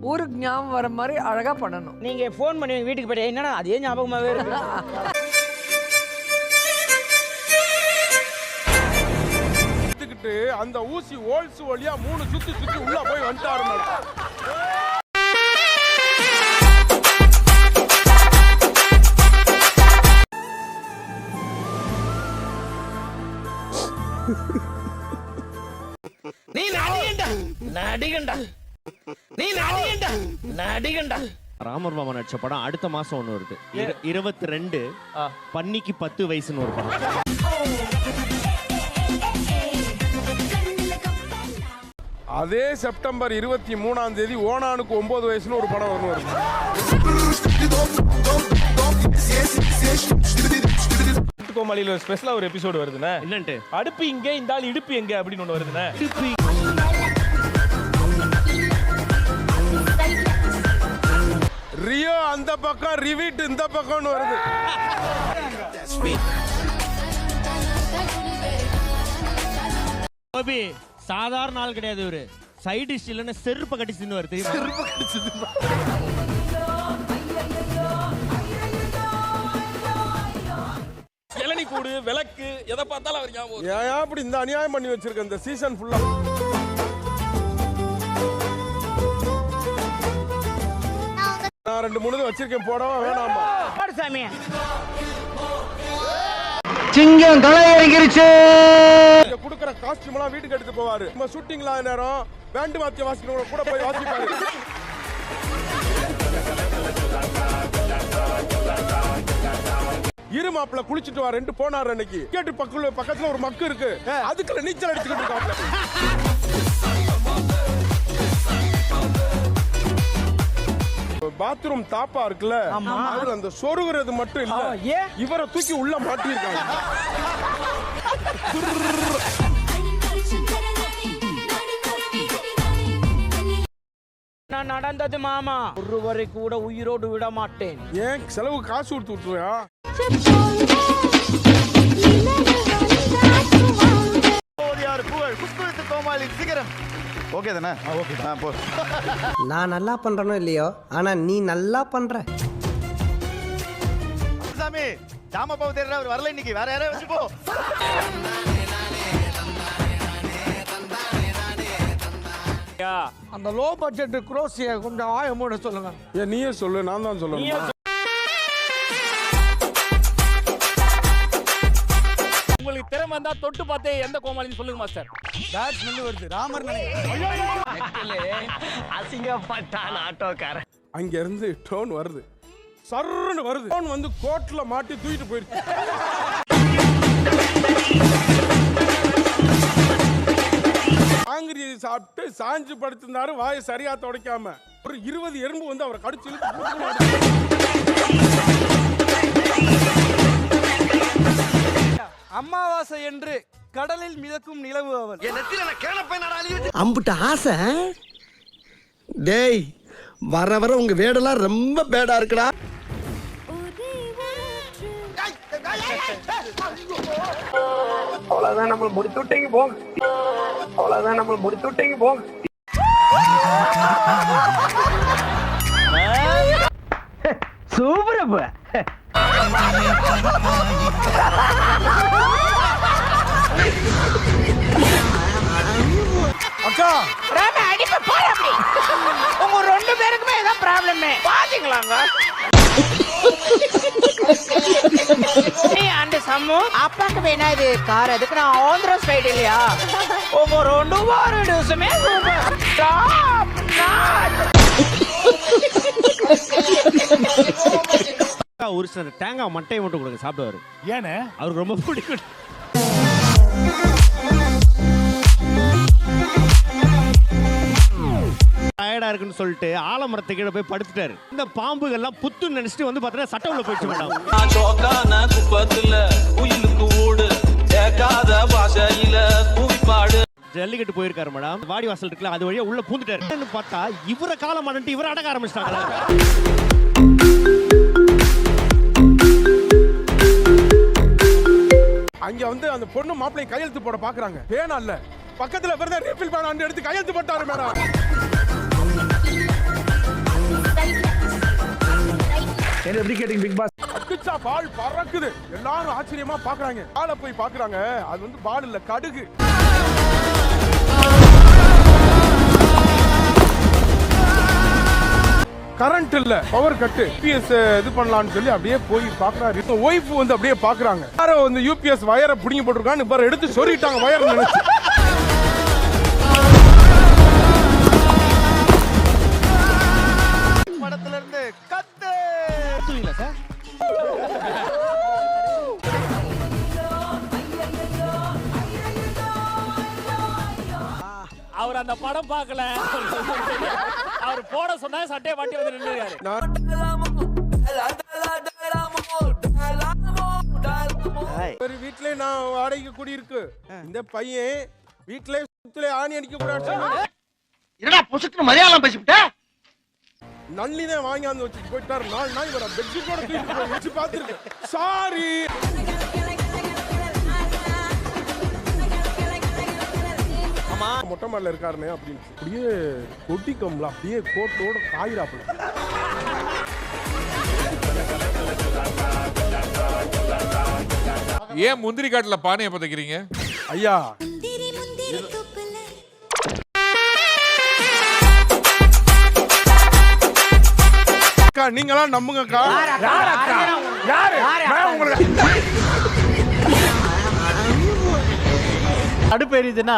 ஊருக்கு ஞாபகம் வர மாதிரி அழகா பண்ணணும். நீங்க ஃபோன் பண்ணி வீட்டுக்கு போய் என்னன்னா அதே ஞாபகமாவே இருக்கு. அந்த ஊசி ஹோல்ஸ் வழியா 3 சுத்தி உள்ள போய் வந்துட்டாரு. நீ நடிகண்டா. ராமர் மாமா நடிச்ச படம் அடுத்த மாசம் ஒண்ணு வருது. 22 பன்னிக்கு 10 வயசுன்னு ஒரு படம். அதே செப்டம்பர் 23ஆம் தேதி ஓனானுக்கு 9 வயசுன்னு ஒரு படம் வருது. கோமாளியில ஸ்பெஷலா ஒரு எபிசோடு வருதுண்ணே. என்னன்ட்டு அடுப்பு இங்க இந்த ஆள் இடுப்பு எங்க அப்படின்னு ஒண்ணு வருதுண்ணே. ரியோ அந்த பக்கம் ரிவீட் இந்த பக்கம்னு வருது. கோபி சாதாரண ஆள் கிடையாது இவரு. சைடு டிஷ் இல்லைன்னா செருப்பை கட்டி தின்னுவாரு தெரியுமா? இளநீ கூடு விளக்கு எதை பார்த்தாலும் அவர் ஞாபகம். ஏன் அப்படி இந்த அநியாயம் பண்ணி வச்சிருக்க இந்த சீசன் ஃபுல்லா? நான் 2-3 வச்சிருக்கேன், போடவா வேணாமா? சாமி சிங்கம் களை இறங்கிருச்சு. குடுக்குற காஸ்டியூம் எல்லாம் வீட்டுக்கு எடுத்து போவாரு. நம்ம ஷூட்டிங்ல நேரம் பேண்ட் வாத்திய வாசிக்கிறவங்க கூட போய் வாசிப்பாரு. இரு மாப்பிள்ள குளிச்சுட்டு வா 2 போனாரு அன்னைக்கு. கேட்டு பக்கத்துல ஒரு மக்கு இருக்கு, அதுக்குள்ள நீச்சல் அடிச்சுக்கிட்டு இருக்காப்ல. பாத்ரூம் தாப்பா இருக்குல்ல, அதுல அந்த சொருகுறது மட்டும் இல்ல, இவரை தூக்கி உள்ள மாட்டிருக்காங்க. நான் நடந்தது மாமா ஒருவரை கூட உயிரோடு விட மாட்டேன். ஏன் செலவு காசு கொடுத்து விட்டுருவியா? நான் நல்லா பண்றனோ இல்லையோ, ஆனா நீ நல்லா பண்ற. சாமி ஜாம பாவு தேடுற அவர் வரல இன்னைக்கு, வேற யாரையும் வச்சு போ. அந்த லோ பட்ஜெட் குரோசிய கொஞ்சம் ஆயமோட சொல்லுங்க. ஏன் நீயே சொல்லு, நான் தான் சொல்லணும். உங்களுக்கு திறமை வந்தா தொட்டு பார்த்தே எந்த கோமாளின்னு சொல்லுங்க மாஸ்டர். பேட் ஸ்மெல் வருது. ராமர் அசிங்கப்பட்டான் ஆட்டோக்காரன். அங்க இருந்து டோன் வருது, சர்ன்னு வருது. டோன் வந்து கோட்ல மாட்டி தூக்கிட்டு போயிடுச்சு. ஆங்கிரி சாப்பிட்டு சாஞ்சு படுத்திருந்தாரு, வாயை சரியா துடைக்காம. ஒரு 20 எறும்பு வந்து அவரை கடிச்சு அமாவாசை என்று கடலில் மிதக்கும் நிலவு அவள். அம்புட்ட ஆசை. டேய் வர வர உங்க வேடெல்லாம் ரொம்ப பேடா இருக்குடா. அவ்வளவுதான் நம்ம முடித்து விட்டீங்க போங்க. அவ்வளவுதான் நம்ம முடித்து விட்டீங்க போங்க. சூப்பரப்ப அக்கா அடிப்ப போற அப்படி. உங்க 2 பேருக்குமே ஏதாவது ப்ராப்ளமே பாத்தீங்களாங்க? அந்த சம்மு அப்பாக்கு வேணா இது கார், அதுக்கு நான் ஆந்திரா ஸ்டைல் இல்லையா? உங்க 2 வாரம் டியூஸுமே ஒரு சில தேங்காய் மட்டையை மட்டும் கொடுங்க, சாப்பிடுவாரு. ஏன்னு அவருக்கு ரொம்ப பிடிக்கும். டயர்டா இருக்குன்னு சொல்லிட்டு ஆலமரத்தை கீழே போய் படுத்துட்டாரு. இந்த பாம்புகள்லாம் புத்துன்னு நினைச்சிட்டு வந்து பார்த்தா சட்ட உள்ள போயிடுச்சு மேடம். ஜல்லிக்கட்டு போயிருக்காரு மேடம். வாடி வாசல் இருக்குல்ல, அது வழியா உள்ள பூந்துட்டாரு. பார்த்தா இவரை காலம் மாட்டிட்டு இவரை அடக்க ஆரம்பிச்சிட்டாங்க. அங்க வந்து அந்த பொண்ணு மாப்பிள்ளை கையெழுத்து போட பாக்குறாங்க. வேணா இல்ல, பக்கத்துல ரீஃபில் பண்ண எடுத்து கையெழுத்து போட்டாரு மேடம். இது எப்படி கேட்டிங் பிக் பாஸ்? அடிச்சா பால் பறக்குது, எல்லாரும் ஆச்சரியமா பாக்குறாங்க. பாலை போய் பாக்குறாங்க, அது வந்து பால் இல்ல, கடுகு. கரண்ட் இல்ல, பவர் கட்டு, யூபிஎஸ் இது பண்ணலாம்னு சொல்லி அப்படியே போய் பாக்குறாரு. ஒய்ஃப் வந்து அப்படியே பாக்குறாங்க, யாரோ வந்து யூபிஎஸ் வயரை புடிங்கி போட்டிருக்கான்னு பாரு, எடுத்து சொருகிட்டாங்க வயர் நினைச்சு. படத்துல இருந்து கத்து சார் அவர் அந்த படம் பார்க்கல. அவர் போட சொன்னா சட்டையை மாட்டி வந்து நின்னுறாரு. ஒரு வீட்லயே நான் வாடகைக்கு குடியிருக்கு, இந்த பையன் வீட்லயே சுத்திலே ஆணி அடிக்க கூடாது. என்னடா பொசுக்கு மலையாளம் பேசிவிட்ட? நல்லிதான் வாங்கியாந்து வச்சுட்டு போயிட்டாரு. 4 நாள் வர பெட்ஷீட்டோட தூக்கிட்டு போய் வச்சு பார்த்திருக்கேன். சாரி. மொட்டை மாடல இருக்காருனே அப்படின்னு அப்படியே கொட்டிக்கம்ல, அப்படியே கோட்டோட காயிராப்புல. ஏன் முந்திரி காட்டுல பானையை பதைக்கிறீங்க ஐயா? நீங்களாம் நம்புங்கக்கா. அடுப்பு எரியுதுன்னா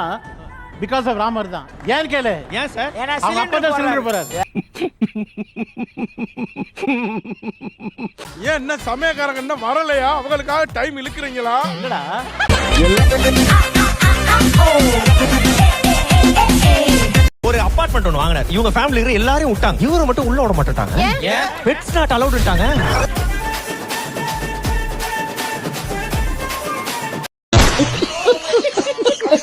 பிகாஸ் ஆஃப் ராமர் தான். ஏன் கேளு, ஏன் சார்? அவங்க அப்பா தான் சிலிண்டர் போறாரு. ஏன் என்ன சமயக்காரங்க என்ன வரலையா? அவங்களுக்காக டைம் இழுக்கிறீங்களா? இல்லடா, ஒரு அபார்ட்மெண்ட் ஒன்று வாங்கினார். இவங்க ஃபேமிலி இருக்கிற எல்லாரையும் விட்டாங்க, இவரை மட்டும் உள்ள விட மாட்டாங்க. பெட்ஸ் நாட் அலௌடுட்டாங்க.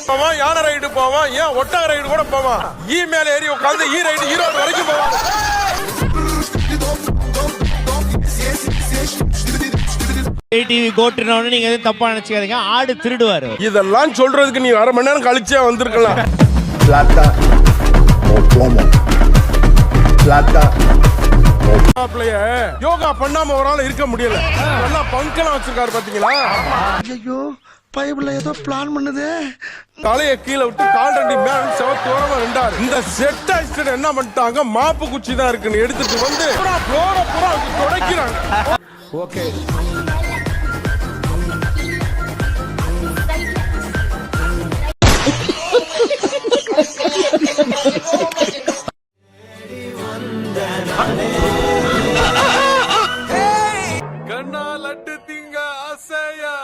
போவான், யானை ரைடு போவான், ஏன் ஒட்டக ரைடு கூட போவான். ஈ மேல ஏறி உட்கார்ந்து ஈ ரைடு ஈரோடு வரைக்கும் போவான். டிவி கோட்டுனோன்னு நீங்க எதுவும் தப்பா நினைச்சுக்காதீங்க. ஆடு திருடுவாரு. இதெல்லாம் சொல்றதுக்கு நீ 1/2 மணி நேரம் கழிச்சே வந்திருக்கலாம். யோகா பண்ணாம ஒரு ஆள் இருக்க முடியல. நல்லா பங்கெல்லாம் வச்சிருக்காரு பாத்தீங்களா? ஐயோ பைபிள்ல ஏதோ பிளான் பண்ணுதே. தலையை கீழே விட்டு கால் 2 மேல செவத்தோரமா ரெண்டாரு. இந்த செட் ஆயிஸ்ட் என்ன பண்ணிட்டாங்க, மாப்பு குச்சி தான் இருக்குன்னு எடுத்துட்டு வந்து பூரா துடைக்கிறாங்க. ஓகே, கண்ணா லட்டு திங்க ஆசையா